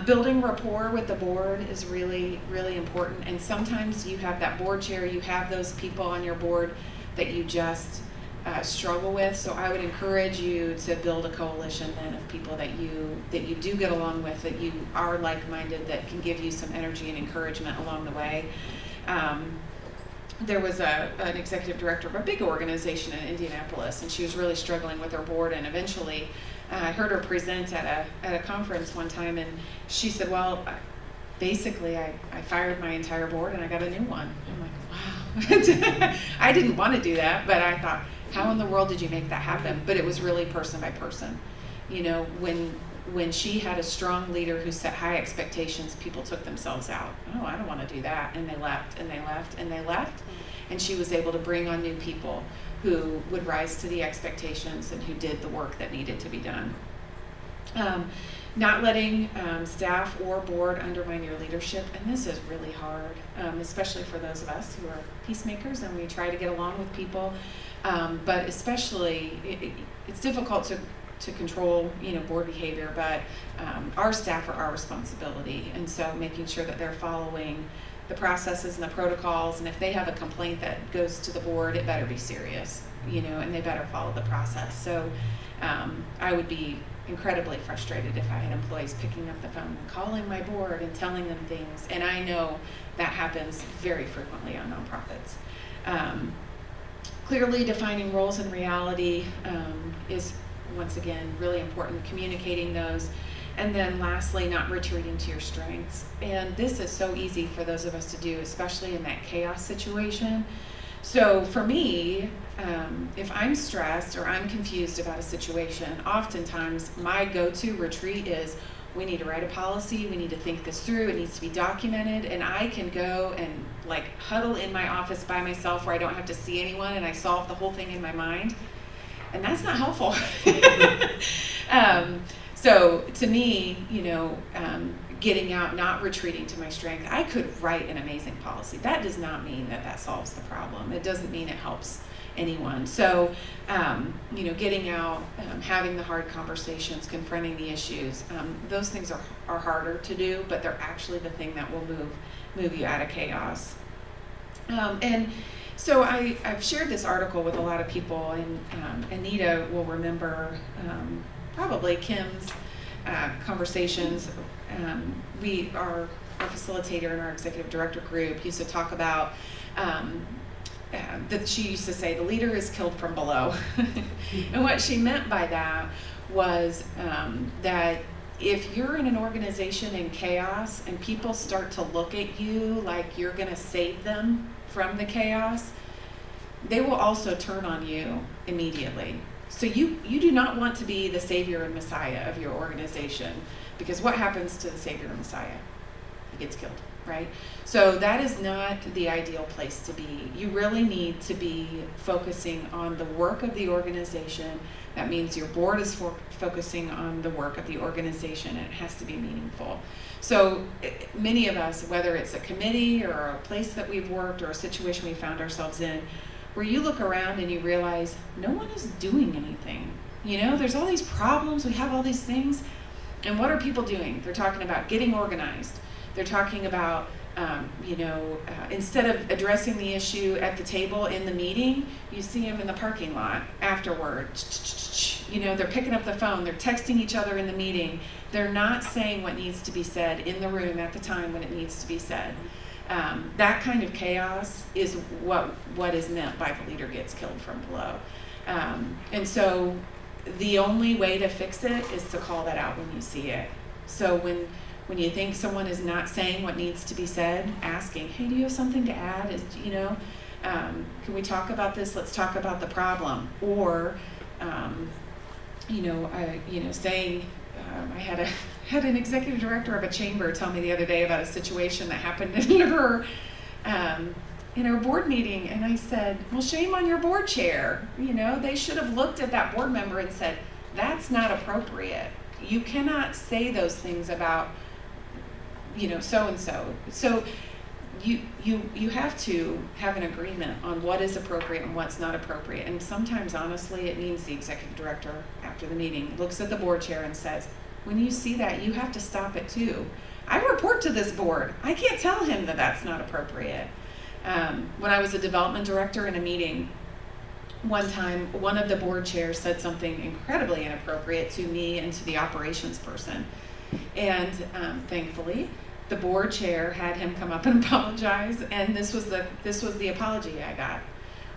Building rapport with the board is really, really important. And sometimes you have that board chair, you have those people on your board that you just struggle with. So I would encourage you to build a coalition then of people that you do get along with, that you are like-minded, that can give you some energy and encouragement along the way. There was an executive director of a big organization in Indianapolis, and she was really struggling with her board, and eventually I heard her present at a conference one time, and she said, well, basically I fired my entire board and I got a new one. I'm like, wow. I didn't want to do that, but I thought, how in the world did you make that happen? But it was really person by person. When she had a strong leader who set high expectations, people took themselves out. Oh, I don't want to do that. And they left, and they left, and they left. And she was able to bring on new people who would rise to the expectations and who did the work that needed to be done. Not letting staff or board undermine your leadership, and this is really hard, especially for those of us who are peacemakers and we try to get along with people, but especially it's difficult to control board behavior, but our staff are our responsibility, and so making sure that they're following the processes and the protocols, and if they have a complaint that goes to the board, it better be serious, and they better follow the process. So I would be incredibly frustrated if I had employees picking up the phone and calling my board and telling them things, and I know that happens very frequently on nonprofits. Clearly defining roles in reality is, once again, really important, communicating those. And then lastly, not retreating to your strengths. And this is so easy for those of us to do, especially in that chaos situation. So for me, if I'm stressed or I'm confused about a situation, oftentimes my go-to retreat is, we need to write a policy, we need to think this through, it needs to be documented, and I can go and huddle in my office by myself where I don't have to see anyone, and I solve the whole thing in my mind. And that's not helpful. So to me, getting out, not retreating to my strength, I could write an amazing policy. That does not mean that solves the problem. It doesn't mean it helps anyone. So, getting out, having the hard conversations, confronting the issues, those things are harder to do, but they're actually the thing that will move you out of chaos. And so I've shared this article with a lot of people, and Anita will remember probably Kim's conversations. Our facilitator in our executive director group used to talk about that she used to say the leader is killed from below. And what she meant by that was that if you're in an organization in chaos and people start to look at you like you're going to save them from the chaos, they will also turn on you immediately. So you do not want to be the savior and messiah of your organization, because what happens to the savior and messiah? He gets killed, right? So that is not the ideal place to be. You really need to be focusing on the work of the organization. That means your board is focusing on the work of the organization, and it has to be meaningful. So many of us, whether it's a committee or a place that we've worked or a situation we found ourselves in, where you look around and you realize no one is doing anything. There's all these problems, we have all these things, and what are people doing? They're talking about getting organized. They're talking about, instead of addressing the issue at the table in the meeting, you see them in the parking lot afterward. They're picking up the phone, they're texting each other in the meeting. They're not saying what needs to be said in the room at the time when it needs to be said. That kind of chaos is what is meant by the leader gets killed from below. And so the only way to fix it is to call that out when you see it. So when you think someone is not saying what needs to be said, asking, hey, do you have something to add? Can we talk about this? Let's talk about the problem. Or, saying, I had an executive director of a chamber tell me the other day about a situation that happened in her board meeting, and I said, well, shame on your board chair. They should have looked at that board member and said, that's not appropriate. You cannot say those things about, so-and-so. So you have to have an agreement on what is appropriate and what's not appropriate. And sometimes, honestly, it means the executive director, after the meeting, looks at the board chair and says, when you see that, you have to stop it too. I report to this board. I can't tell him that that's not appropriate. When I was a development director in a meeting, one time, one of the board chairs said something incredibly inappropriate to me and to the operations person. And thankfully, the board chair had him come up and apologize, and this was the apology I got.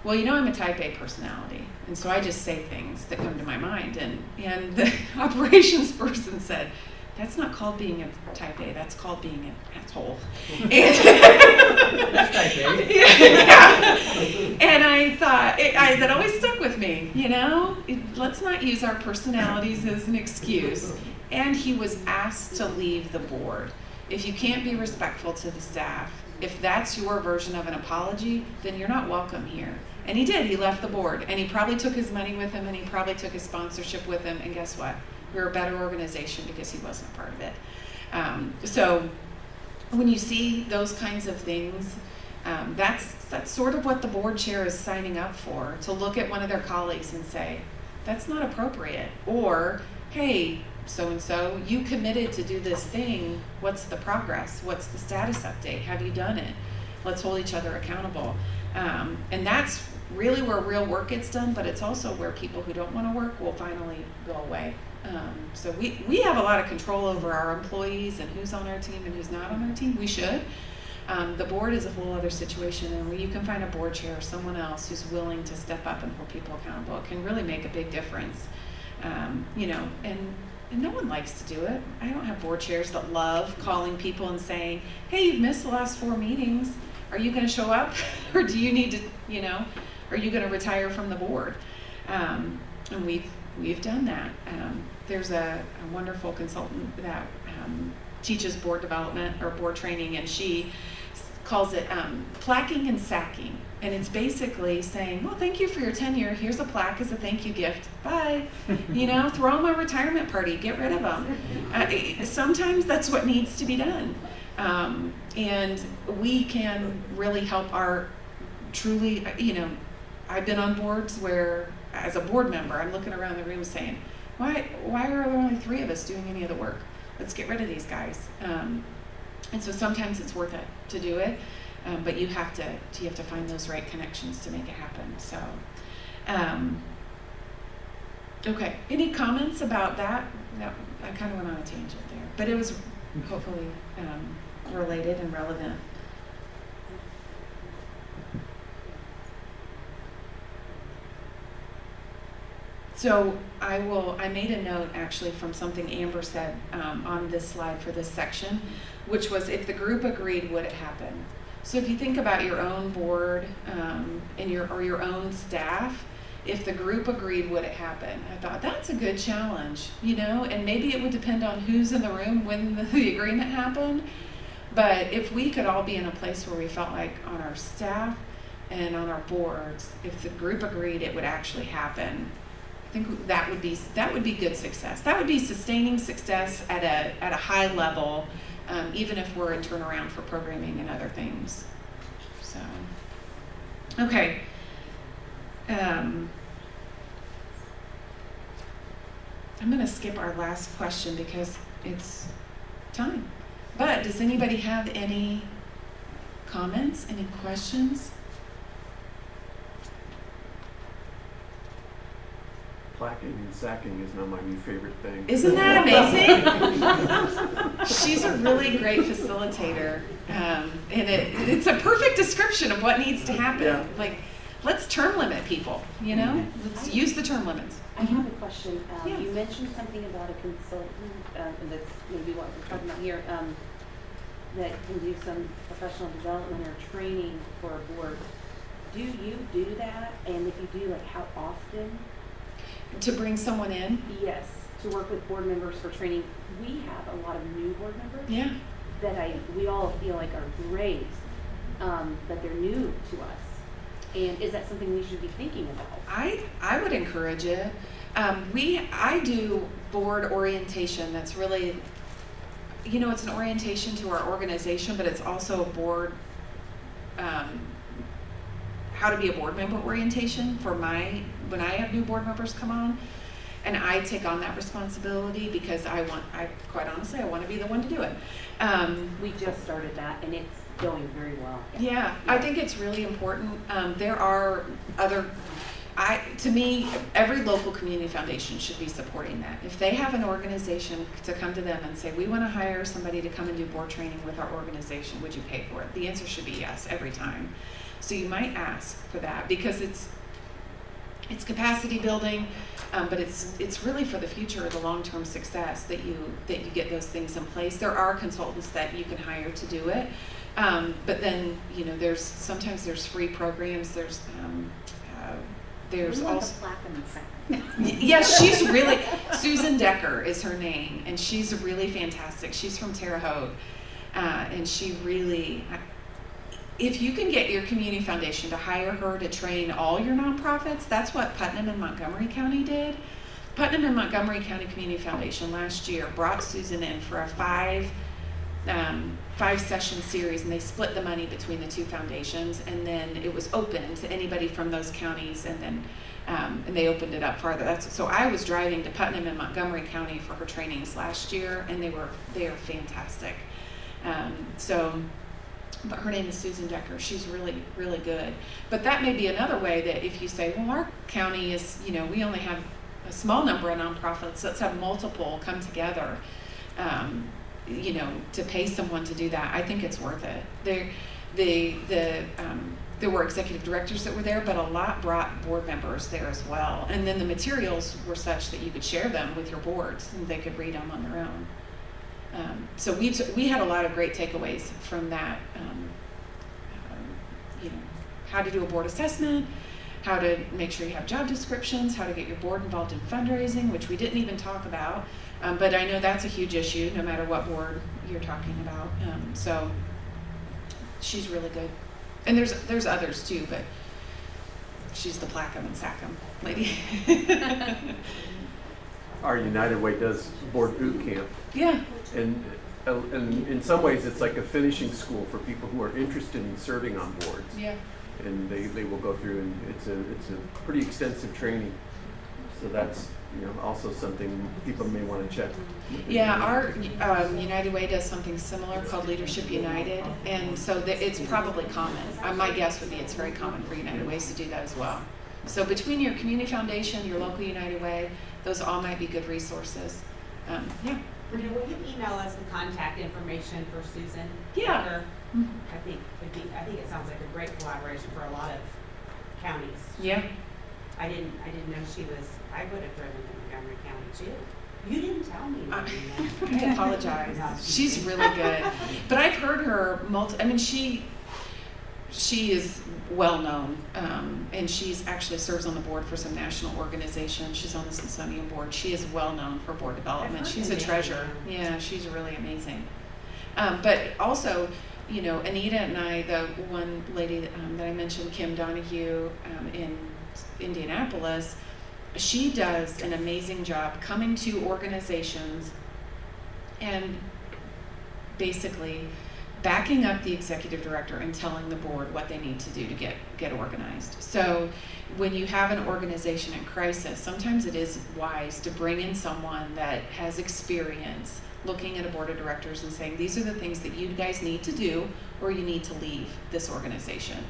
Well, I'm a type A personality, and so I just say things that come to my mind. And the operations person said, that's not called being a type A, that's called being an asshole. That's type A. Yeah. And I thought, that always stuck with me, let's not use our personalities as an excuse. And he was asked to leave the board. If you can't be respectful to the staff, if that's your version of an apology, then you're not welcome here. And he did. He left the board. And he probably took his money with him, and he probably took his sponsorship with him. And guess what? We're a better organization because he wasn't a part of it. So when you see those kinds of things, that's sort of what the board chair is signing up for, to look at one of their colleagues and say, that's not appropriate. Or, hey, so-and-so, you committed to do this thing. What's the progress? What's the status update? Have you done it? Let's hold each other accountable. And that's really where real work gets done, but it's also where people who don't want to work will finally go away. So we have a lot of control over our employees and who's on our team and who's not on our team. We should. The board is a whole other situation, and when you can find a board chair or someone else who's willing to step up and hold people accountable, it can really make a big difference. And no one likes to do it. I don't have board chairs that love calling people and saying, hey, you've missed the last 4 meetings. Are you going to show up? Or do you need to, are you going to retire from the board? And we've done that. There's a wonderful consultant that teaches board development or board training, and she calls it plaquing and sacking. And it's basically saying, well, thank you for your tenure. Here's a plaque as a thank you gift. Bye. Throw them a retirement party. Get rid of them. Sometimes that's what needs to be done. And we can really help our truly, I've been on boards where, as a board member, I'm looking around the room saying, why are there only 3 of us doing any of the work? Let's get rid of these guys. And so sometimes it's worth it to do it. But you have to find those right connections to make it happen. So, okay. Any comments about that? No, I kind of went on a tangent there, but it was hopefully related and relevant. So I made a note actually from something Amber said on this slide for this section, which was, if the group agreed, would it happen? So if you think about your own board and your own staff, if the group agreed, would it happen? I thought that's a good challenge, and maybe it would depend on who's in the room when the agreement happened. But if we could all be in a place where we felt like on our staff and on our boards, if the group agreed, it would actually happen. I think that would be good success. That would be sustaining success at a high level. Even if we're in turnaround for programming and other things. So, okay. I'm going to skip our last question because it's time. But does anybody have any comments, any questions? Plaquing and sacking is now my new favorite thing. Isn't that amazing? She's a really great facilitator, and it's a perfect description of what needs to happen. Yeah. Like let's term limit people, you know? Let's use the term limits. I have a question. Yeah. You mentioned something about a consultant, and that's maybe what we're talking about here, that can do some professional development or training for a board. Do you do that? And if you do, like how often? To bring someone in? Yes, to work with board members for training. We have a lot of new board members. Yeah. That we all feel like are great, but they're new to us. And is that something we should be thinking about? I would encourage it. I do board orientation. That's really, it's an orientation to our organization, but it's also a board, how to be a board member orientation for when I have new board members come on. And I take on that responsibility because quite honestly, I want to be the one to do it. We just started that, and it's going very well. Yeah, I think it's really important. There are to me, every local community foundation should be supporting that. If they have an organization to come to them and say, we want to hire somebody to come and do board training with our organization, would you pay for it? The answer should be yes every time. So you might ask for that because it's capacity building, but it's really for the future, the long-term success that you get those things in place. There are consultants that you can hire to do it, but then sometimes there's free programs. There's also yes, she's really Susan Decker is her name, and she's really fantastic. She's from Terre Haute, and she really. If you can get your community foundation to hire her to train all your nonprofits, that's what Putnam and Montgomery County did. Putnam and Montgomery County Community Foundation last year brought Susan in for a five-session series, and they split the money between the two foundations, and then it was open to anybody from those counties, and then and they opened it up farther. So I was driving to Putnam and Montgomery County for her trainings last year, and they are fantastic. But her name is Susan Decker. She's really, really good. But that may be another way that if you say, well, our county is, we only have a small number of nonprofits, let's have multiple come together, to pay someone to do that. I think it's worth it. There were executive directors that were there, but a lot brought board members there as well. And then the materials were such that you could share them with your boards and they could read them on their own. So we had a lot of great takeaways from that. How to do a board assessment, how to make sure you have job descriptions, how to get your board involved in fundraising, which we didn't even talk about. But I know that's a huge issue, no matter what board you're talking about. So she's really good, and there's others too, but she's the Placum and Sackum lady. Our United Way does board boot camp. Yeah. And in some ways, it's like a finishing school for people who are interested in serving on boards. Yeah. And they will go through, and it's a pretty extensive training. So that's also something people may want to check. Yeah, our United Way does something similar called Leadership United, and so it's probably common. My guess would be it's very common for United Ways to do that as well. So between your community foundation, your local United Way, those all might be good resources. Yeah. Will you email us the contact information for Susan? Yeah. Decker? Mm-hmm. I think it sounds like a great collaboration for a lot of counties. Yeah. I didn't know she was. I would have driven to Montgomery County too. You didn't tell me. I apologize. She's really good, but I've heard her she is well known, and she's actually serves on the board for some national organizations. She's on the Smithsonian board. She is well known for board development. She's a treasure. Yeah, she's really amazing. But also, Anita and I, the one lady that I mentioned, Kim Donahue, in Indianapolis, she does an amazing job coming to organizations and basically backing up the executive director and telling the board what they need to do to get organized. So when you have an organization in crisis, sometimes it is wise to bring in someone that has experience looking at a board of directors and saying, these are the things that you guys need to do or you need to leave this organization.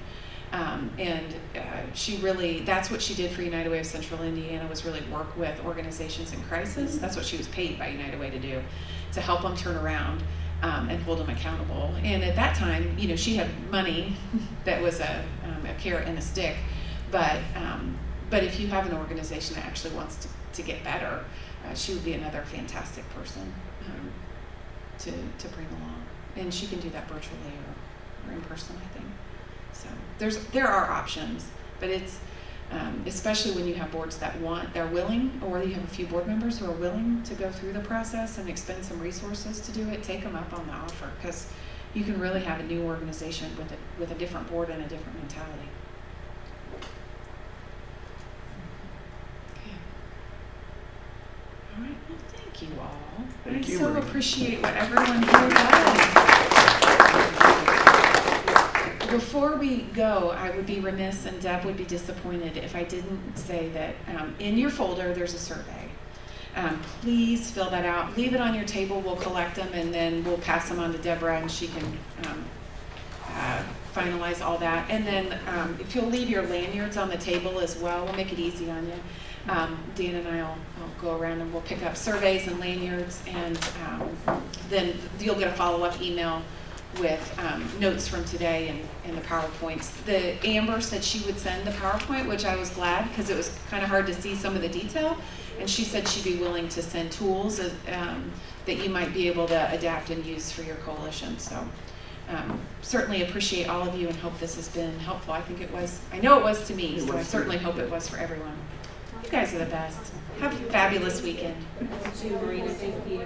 She really, that's what she did for United Way of Central Indiana, was really work with organizations in crisis. That's what she was paid by United Way to do, to help them turn around and hold them accountable. And at that time, she had money that was a carrot and a stick, But if you have an organization that actually wants to get better, she would be another fantastic person to bring along. And she can do that virtually or in person, I think. So there are options, but it's especially when you have boards they're willing, or you have a few board members who are willing to go through the process and expend some resources to do it. Take them up on the offer, because you can really have a new organization with a different board and a different mentality. Okay. All right. Well, thank you all. Thank I you, so Marina. appreciate what everyone here does. Before we go, I would be remiss, and Deb would be disappointed if I didn't say that in your folder there's a survey. Please fill that out. Leave it on your table. We'll collect them, and then we'll pass them on to Deborah, and she can finalize all that. And then if you'll leave your lanyards on the table as well, we'll make it easy on you. Dan and I will go around and we'll pick up surveys and lanyards, and then you'll get a follow-up email with notes from today and the PowerPoints. The Amber said she would send the PowerPoint, which I was glad, because it was kind of hard to see some of the detail. And she said she'd be willing to send tools that you might be able to adapt and use for your coalition. So certainly appreciate all of you and hope this has been helpful. I think it was. I know it was to me, so I certainly hope it was for everyone. You guys are the best. Have a fabulous weekend. Marina, thank you.